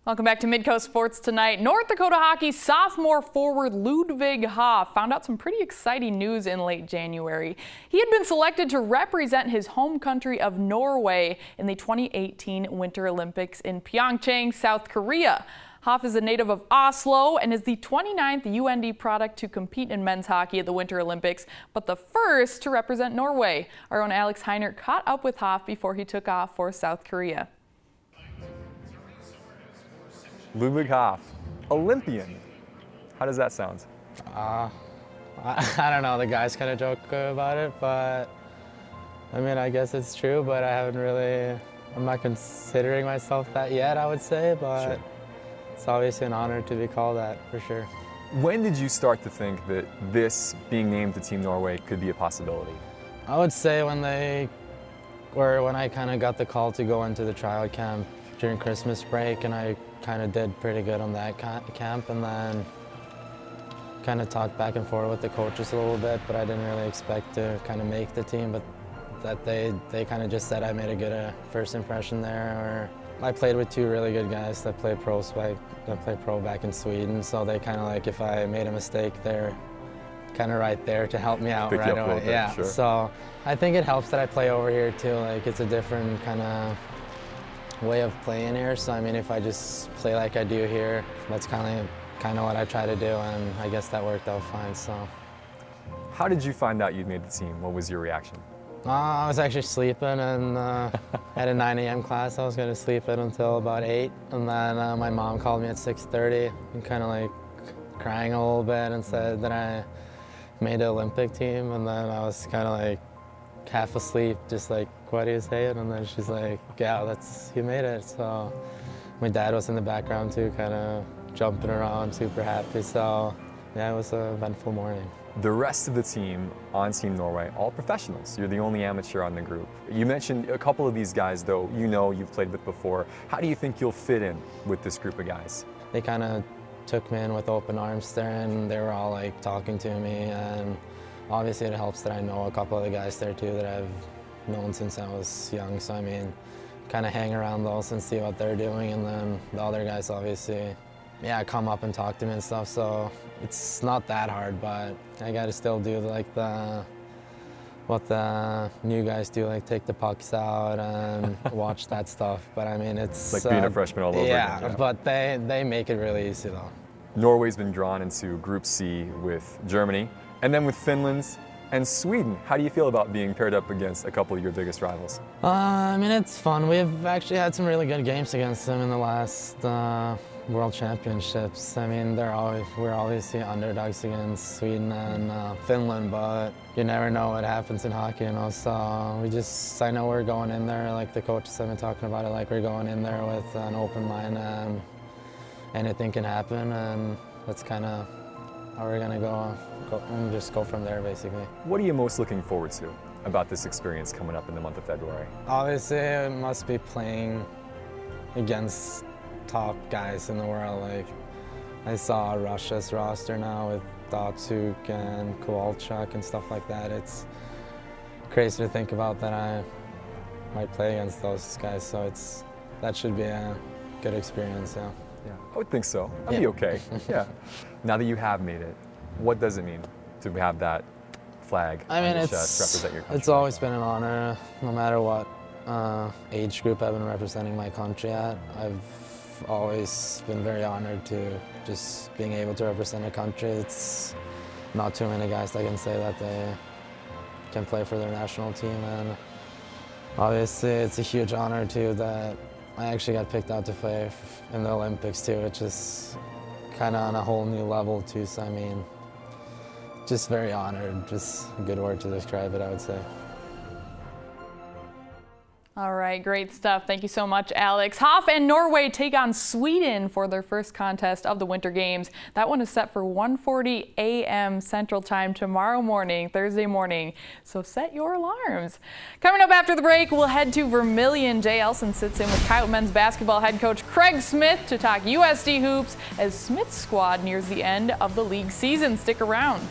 Welcome back to Midco Sports tonight. North Dakota hockey sophomore forward Ludvig Hoff found out some pretty exciting news in late January. He had been selected to represent his home country of Norway in the 2018 Winter Olympics in Pyeongchang, South Korea. Hoff is a native of Oslo and is the 29th UND product to compete in men's hockey at the Winter Olympics, but the first to represent Norway. Our own Heinert caught up with Hoff before he took off for South Korea. Ludvig Hoff, Olympian. How does that sound? I don't know, the guys kind of joke about it, but I mean, I guess it's true, but I'm not considering myself that yet, I would say, but sure. It's obviously an honor to be called that, for sure. When did you start to think that this, being named to Team Norway, could be a possibility? I would say when I kind of got the call to go into the trial camp during Christmas break, and I kind of did pretty good on that camp, and then kind of talked back and forth with the coaches a little bit, but I didn't really expect to kind of make the team, but that they kind of just said I made a good first impression there. Or I played with two really good guys that play pro back in Sweden, so they kind of like, if I made a mistake, they're kind of right there to help me out right away. Yeah, sure. So I think it helps that I play over here too. Like, it's a different kind of way of playing here, so I mean, if I just play like I do here, that's kind of what I try to do, and I guess that worked out fine. So, how did you find out you'd made the team? What was your reaction? I was actually sleeping, and at a 9 a.m. class, I was going to sleep in until about 8, and then my mom called me at 6:30 and kind of like crying a little bit and said that I made the Olympic team, and then I was kind of like half asleep, just like, what do you say? And then she's like, yeah, you made it. So my dad was in the background too, kind of jumping around, super happy. So yeah, it was an eventful morning. The rest of the team on Team Norway, all professionals. You're the only amateur on the group. You mentioned a couple of these guys, though, you've played with before. How do you think you'll fit in with this group of guys? They kind of took me in with open arms there, and they were all like talking to me, and obviously it helps that I know a couple of the guys there too that I've known since I was young, so I mean, kind of hang around those and see what they're doing, and then the other guys obviously, yeah, come up and talk to me and stuff, so it's not that hard, but I gotta still do like what the new guys do, like take the pucks out and watch that stuff, but I mean, it's like being a freshman all over again. Yeah, but they make it really easy though. Norway's been drawn into Group C with Germany, and then with Finland and Sweden. How do you feel about being paired up against a couple of your biggest rivals? I mean, it's fun. We've actually had some really good games against them in the last World Championships. I mean, we're obviously underdogs against Sweden and Finland, but you never know what happens in hockey, you know. So I know we're going in there, like the coaches have been talking about it, like we're going in there with an open mind, and anything can happen, and that's kind of how we're gonna go and just go from there, basically. What are you most looking forward to about this experience coming up in the month of February? Obviously, it must be playing against top guys in the world. Like, I saw Russia's roster now with Datsuk and Kowalchuk and stuff like that. It's crazy to think about that I might play against those guys, so that should be a good experience, yeah. Yeah, I would think so. That'd be okay. Yeah. Now that you have made it, what does it mean to have that flag on your chest to represent your country? It's always been an honor, no matter what age group I've been representing my country at. I've always been very honored to just being able to represent a country. It's not too many guys that can say that they can play for their national team, and obviously it's a huge honor too that I actually got picked out to play in the Olympics too, which is kind of on a whole new level too. So I mean, just very honored, just a good word to describe it, I would say. All right, great stuff. Thank you so much, Alex. Hoff and Norway take on Sweden for their first contest of the Winter Games. That one is set for 1:40 a.m. Central Time tomorrow morning, Thursday morning. So set your alarms. Coming up after the break, we'll head to Vermillion. Jay Elson sits in with Coyote men's basketball head coach Craig Smith to talk USD hoops as Smith's squad nears the end of the league season. Stick around.